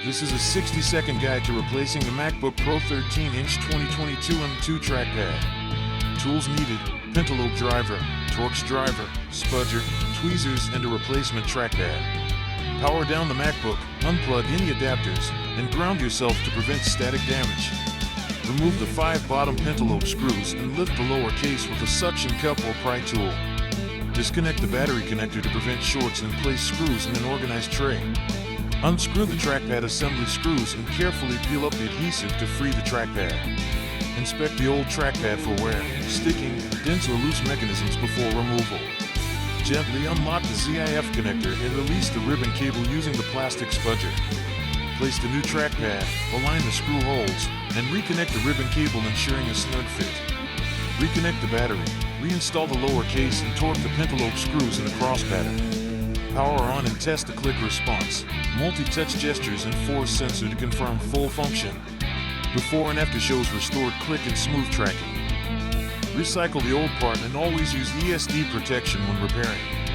This is a 60-second guide to replacing the MacBook Pro 13-inch 2022 M2 trackpad. Tools needed: pentalobe driver, Torx driver, spudger, tweezers, and a replacement trackpad. Power down the MacBook, unplug any adapters, and ground yourself to prevent static damage. Remove the 5 bottom pentalobe screws and lift the lower case with a suction cup or pry tool. Disconnect the battery connector to prevent shorts and place screws in an organized tray. Unscrew the trackpad assembly screws and carefully peel up the adhesive to free the trackpad. Inspect the old trackpad for wear, sticking, dents, or loose mechanisms before removal. Gently unlock the ZIF connector and release the ribbon cable using the plastic spudger. Place the new trackpad, align the screw holes, and reconnect the ribbon cable, ensuring a snug fit. Reconnect the battery, reinstall the lower case, and torque the pentalobe screws in a cross pattern. Power on and test the click response, multi-touch gestures, and force sensor to confirm full function. Before and after shows restored click and smooth tracking. Recycle the old part and always use ESD protection when repairing.